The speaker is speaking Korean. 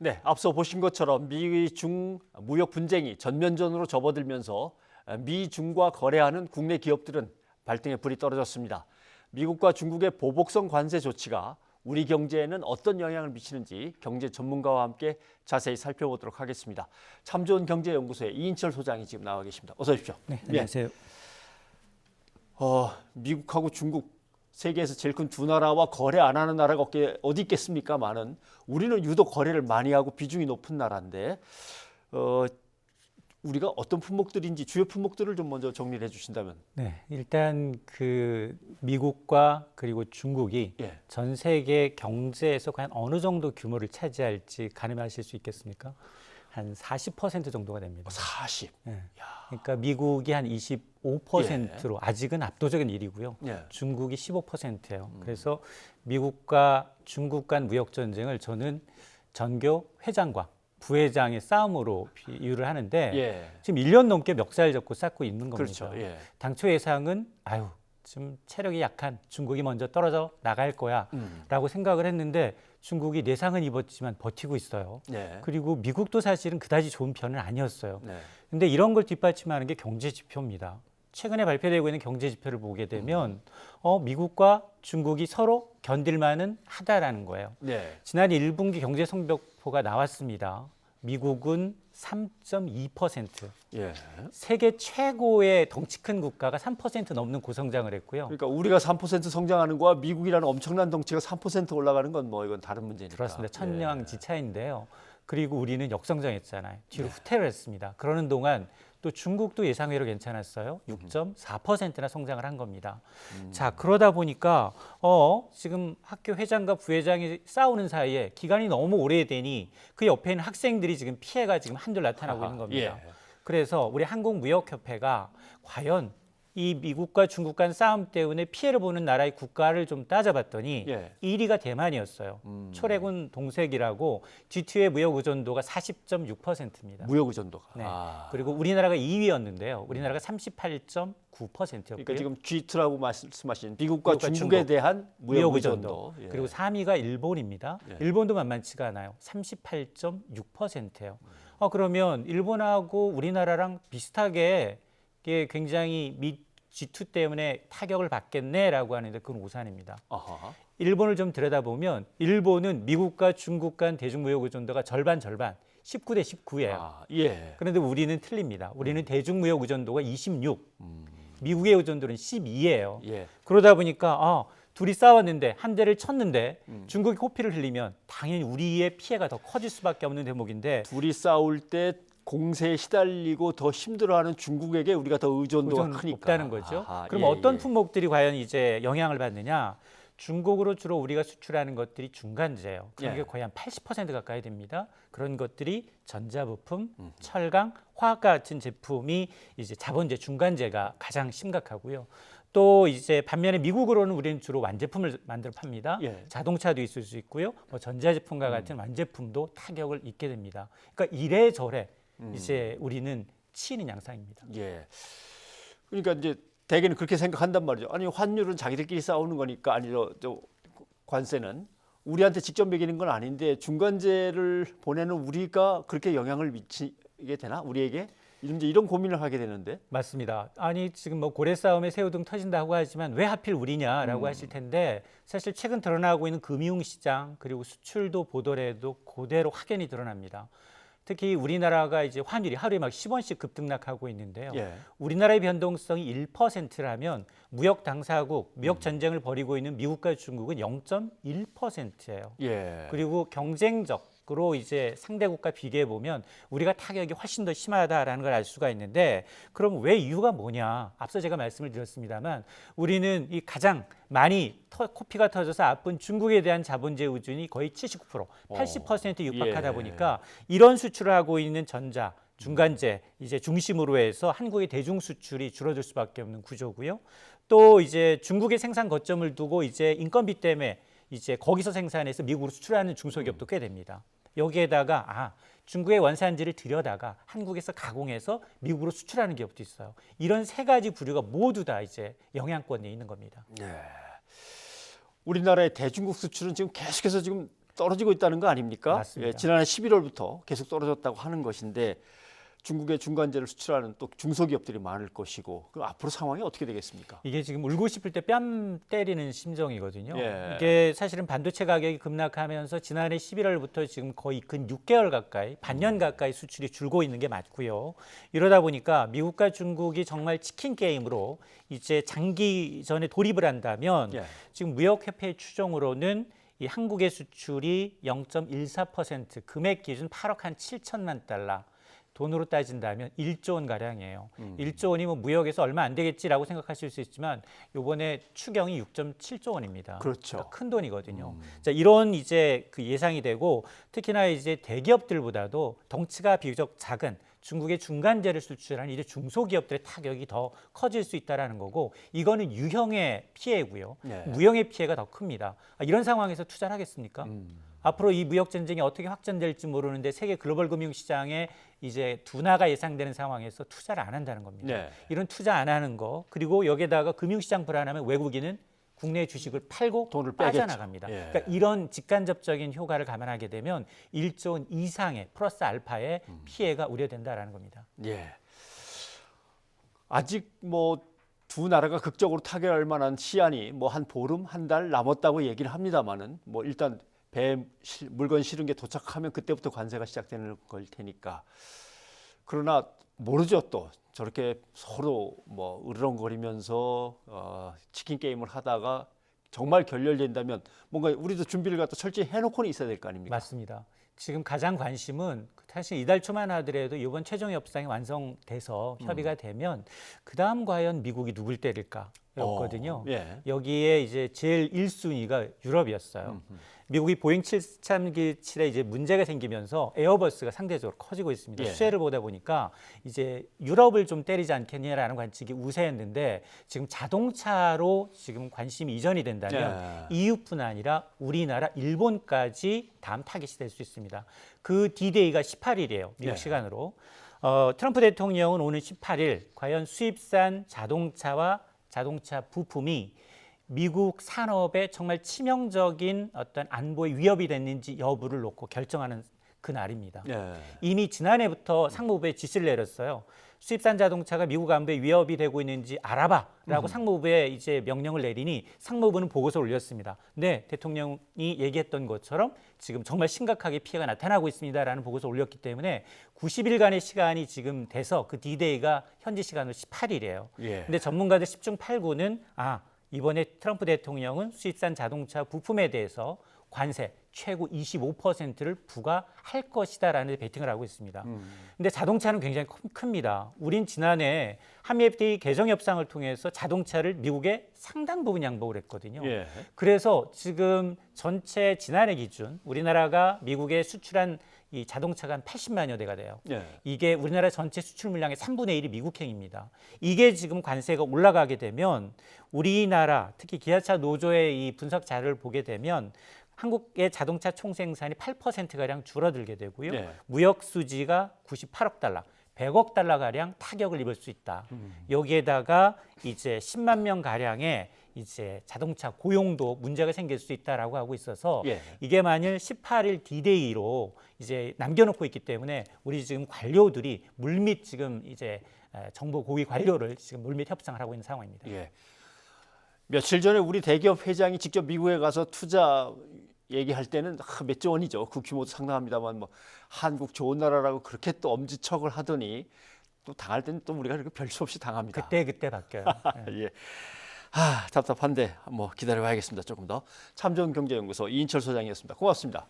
네, 앞서 보신 것처럼 미중 무역 분쟁이 전면전으로 접어들면서 미중과 거래하는 국내 기업들은 발등에 불이 떨어졌습니다. 미국과 중국의 보복성 관세 조치가 우리 경제에는 어떤 영향을 미치는지 경제 전문가와 함께 자세히 살펴보도록 하겠습니다. 참 좋은 경제연구소의 이인철 소장이 지금 나와 계십니다. 어서 오십시오. 네, 안녕하세요. 미국하고 중국 세계에서 제일 큰 두 나라와 거래 안 하는 나라가 어디 있겠습니까만은 우리는 유독 거래를 많이 하고 비중이 높은 나라인데 우리가 어떤 품목들인지 주요 품목들을 좀 먼저 정리를 해주신다면. 네, 일단 그 미국과 그리고 중국이 전 세계 경제에서 과연 어느 정도 규모를 차지할지 가늠하실 수 있겠습니까? 한 40% 정도가 됩니다. 40. 네. 그러니까 미국이 한 25%로 아직은 압도적인 1위고요. 중국이 15%예요. 그래서 미국과 중국 간 무역 전쟁을 저는 전교 회장과 부회장의 싸움으로 비유를 하는데 지금 1년 넘게 멱살 잡고 쌓고 있는 겁니다. 그렇죠. 당초 예상은 좀 체력이 약한 중국이 먼저 떨어져 나갈 거야 라고 생각을 했는데 중국이 내상은 입었지만 버티고 있어요. 그리고 미국도 사실은 그다지 좋은 편은 아니었어요. 근데 이런 걸 뒷받침하는 게 경제 지표입니다. 최근에 발표되고 있는 경제 지표를 보게 되면 미국과 중국이 서로 견딜만은 하다라는 거예요. 지난 1분기 경제 성적표가 나왔습니다. 미국은 3.2%, 세계 최고의 덩치 큰 국가가 3% 넘는 고성장을 했고요. 그러니까 우리가 3% 성장하는 거와 미국이라는 엄청난 덩치가 3% 올라가는 건 뭐 이건 다른 문제니까. 그렇습니다. 천냥지차인데요. 그리고 우리는 역성장했잖아요. 뒤로 후퇴를 했습니다. 그러는 동안 또 중국도 예상외로 괜찮았어요. 6.4%나 성장을 한 겁니다. 자, 그러다 보니까 지금 학교 회장과 부회장이 싸우는 사이에 기간이 너무 오래되니 그 옆에 있는 학생들이 지금 피해가 지금 한둘 나타나고 있는 겁니다. 그래서 우리 한국무역협회가 과연 이 미국과 중국 간 싸움 때문에 피해를 보는 나라의 국가를 좀 따져봤더니 1위가 대만이었어요. 초래군 동색이라고 G2의 무역 의존도가 40.6%입니다. 무역 의존도가. 네. 그리고 우리나라가 2위였는데요. 우리나라가 38.9%였고요. 그러니까 지금 G2라고 말씀하신 미국과 중국에 대한 무역 의존도. 그리고 3위가 일본입니다. 일본도 만만치가 않아요. 38.6%예요. 그러면 일본하고 우리나라랑 비슷하게 이게 굉장히 G2 때문에 타격을 받겠네라고 하는데 그건 오산입니다. 일본을 좀 들여다보면 일본은 미국과 중국 간 대중무역 의존도가 절반 19대 19예요. 그런데 우리는 틀립니다. 우리는 대중무역 의존도가 26, 미국의 의존도는 12예요. 그러다 보니까 둘이 싸웠는데 한 대를 쳤는데 중국이 코피를 흘리면 당연히 우리의 피해가 더 커질 수밖에 없는 대목인데 둘이 싸울 때 공세에 시달리고 더 힘들어하는 중국에게 우리가 더 의존도가 크니까 없다는 거죠. 그럼 어떤 품목들이 과연 이제 영향을 받느냐? 중국으로 주로 우리가 수출하는 것들이 중간재예요. 그런 게 거의 한 80% 가까이 됩니다. 그런 것들이 전자부품, 철강, 화학과 같은 제품이 이제 자본재, 중간재가 가장 심각하고요. 또 이제 반면에 미국으로는 우리는 주로 완제품을 만들어 팝니다. 자동차도 있을 수 있고요. 뭐 전자제품과 같은 완제품도 타격을 입게 됩니다. 그러니까 이래저래 이제 우리는 치이는 양상입니다. 그러니까 이제 대개는 그렇게 생각한단 말이죠. 아니 환율은 자기들끼리 싸우는 거니까 저 관세는 우리한테 직접 매기는 건 아닌데 중간재를 보내는 우리가 그렇게 영향을 미치게 되나? 우리에게? 이런 고민을 하게 되는데. 맞습니다. 아니 지금 뭐 고래 싸움에 새우등 터진다고 하지만 왜 하필 우리냐라고 하실 텐데 사실 최근 드러나고 있는 금융시장 그리고 수출도 보더라도 그대로 확연히 드러납니다. 특히 우리나라가 이제 환율이 하루에 막 10원씩 급등락하고 있는데요. 우리나라의 변동성이 1%라면 무역 당사국, 무역 전쟁을 벌이고 있는 미국과 중국은 0.1%예요. 그리고 경쟁적으로 이제 상대국과 비교해 보면 우리가 타격이 훨씬 더 심하다라는 걸 알 수가 있는데 그럼 왜 이유가 뭐냐? 앞서 제가 말씀을 드렸습니다만 우리는 이 가장 많이 코피가 터져서 아픈 중국에 대한 자본재 의존이 거의 79%, 80%에 육박하다 보니까 이런 수출을 하고 있는 전자, 중간재 이제 중심으로 해서 한국의 대중 수출이 줄어들 수밖에 없는 구조고요. 또 이제 중국의 생산 거점을 두고 이제 인건비 때문에 이제 거기서 생산해서 미국으로 수출하는 중소기업도 꽤 됩니다. 여기에다가 중국의 원산지를 들여다가 한국에서 가공해서 미국으로 수출하는 기업도 있어요. 이런 세 가지 부류가 모두 다 이제 영향권에 있는 겁니다. 우리나라의 대중국 수출은 지금 계속해서 지금 떨어지고 있다는 거 아닙니까? 맞습니다. 예, 지난해 11월부터 계속 떨어졌다고 하는 것인데 중국에 중간재를 수출하는 또 중소기업들이 많을 것이고 그럼 앞으로 상황이 어떻게 되겠습니까? 이게 지금 울고 싶을 때 뺨 때리는 심정이거든요. 예. 이게 사실은 반도체 가격이 급락하면서 지난해 11월부터 지금 거의 근 6개월 가까이, 반년 가까이 수출이 줄고 있는 게 맞고요. 이러다 보니까 미국과 중국이 정말 치킨 게임으로 이제 장기전에 돌입을 한다면 예. 지금 무역협회 추정으로는 이 한국의 수출이 0.14% 금액 기준 8억 한 7천만 달러. 돈으로 따진다면 1조 원 가량이에요. 1조 원이 뭐 무역에서 얼마 안 되겠지라고 생각하실 수 있지만 이번에 추경이 6.7조 원입니다. 그렇죠. 그러니까 큰 돈이거든요. 자, 이런 이제 그 예상이 되고 특히나 이제 대기업들보다도 덩치가 비교적 작은 중국의 중간재를 수출하는 이제 중소기업들의 타격이 더 커질 수 있다라는 거고 이거는 유형의 피해고요. 네. 무형의 피해가 더 큽니다. 이런 상황에서 투자를 하겠습니까? 앞으로 이 무역 전쟁이 어떻게 확전될지 모르는데 세계 글로벌 금융 시장에 이제 둔화가 예상되는 상황에서 투자를 안 한다는 겁니다. 네. 이런 투자 안 하는 거 그리고 여기에다가 금융 시장 불안하면 외국인은 국내 주식을 팔고 돈을 빼겠죠. 빠져나갑니다. 예. 그러니까 이런 직간접적인 효과를 감안하게 되면 1조 원 이상의 플러스 알파의 피해가 우려된다라는 겁니다. 예. 아직 뭐 두 나라가 극적으로 타결할 만한 시한이 뭐 한 보름, 한 달 남았다고 얘기를 합니다만은 뭐 일단 물건 실은 게 도착하면 그때부터 관세가 시작되는 걸 테니까. 그러나 모르죠 또 저렇게 서로 뭐 으르렁거리면서 치킨 게임을 하다가 정말 결렬된다면 뭔가 우리도 준비를 갖다 철저히 해놓고는 있어야 될 거 아닙니까? 맞습니다. 지금 가장 관심은 사실 이달 초만 하더라도 이번 최종 협상이 완성돼서 협의가 되면 그 다음 과연 미국이 누굴 때릴까였거든요. 예. 여기에 이제 제일 1순위가 유럽이었어요. 미국이 보잉 737에 이제 문제가 생기면서 에어버스가 상대적으로 커지고 있습니다. 예. 수혜를 보다 보니까 이제 유럽을 좀 때리지 않겠냐라는 관측이 우세했는데 지금 자동차로 지금 관심이 이전이 된다면 예. EU뿐 아니라 우리나라, 일본까지 다음 타깃이 될 수 있습니다. 그 D-Day가 18일이에요. 미국 예. 시간으로. 트럼프 대통령은 오는 18일 과연 수입산 자동차와 자동차 부품이 미국 산업에 정말 치명적인 어떤 안보의 위협이 됐는지 여부를 놓고 결정하는 그날입니다. 예. 이미 지난해부터 상무부에 지시를 내렸어요. 수입산 자동차가 미국 안보에 위협이 되고 있는지 알아봐라고 상무부에 이제 명령을 내리니 상무부는 보고서를 올렸습니다. 네, 대통령이 얘기했던 것처럼 지금 정말 심각하게 피해가 나타나고 있습니다라는 보고서 올렸기 때문에 90일간의 시간이 지금 돼서 그 D-Day가 현지 시간으로 18일이에요. 예. 근데 전문가들 10중 8구는 이번에 트럼프 대통령은 수입산 자동차 부품에 대해서 관세 최고 25%를 부과할 것이다라는 베팅을 하고 있습니다. 근데 자동차는 굉장히 큽니다. 우린 지난해 한미 FTA 개정 협상을 통해서 자동차를 미국에 상당 부분 양보를 했거든요. 예. 그래서 지금 전체 지난해 기준 우리나라가 미국에 수출한 이 자동차가 한 80만여 대가 돼요. 예. 이게 우리나라 전체 수출 물량의 3분의 1이 미국행입니다. 이게 지금 관세가 올라가게 되면 우리나라 특히 기아차 노조의 이 분석 자료를 보게 되면 한국의 자동차 총생산이 8%가량 줄어들게 되고요. 네. 무역 수지가 98억 달러, 100억 달러가량 타격을 입을 수 있다. 여기에다가 이제 10만 명 가량의 이제 자동차 고용도 문제가 생길 수 있다라고 하고 있어서 예. 이게 만일 18일 D-Day로 이제 남겨놓고 있기 때문에 우리 지금 관료들이 물밑 지금 이제 정부 고위 관료를 지금 물밑 협상을 하고 있는 상황입니다. 예. 며칠 전에 우리 대기업 회장이 직접 미국에 가서 투자 얘기할 때는 몇 조 원이죠. 그 규모도 상당합니다만 뭐 한국 좋은 나라라고 그렇게 또 엄지척을 하더니 또 당할 때는 또 우리가 그렇게 별 수 없이 당합니다. 그때 바뀌어요. 예. 답답한데 뭐 기다려봐야겠습니다. 조금 더. 참좋은경제연구소 이인철 소장이었습니다. 고맙습니다.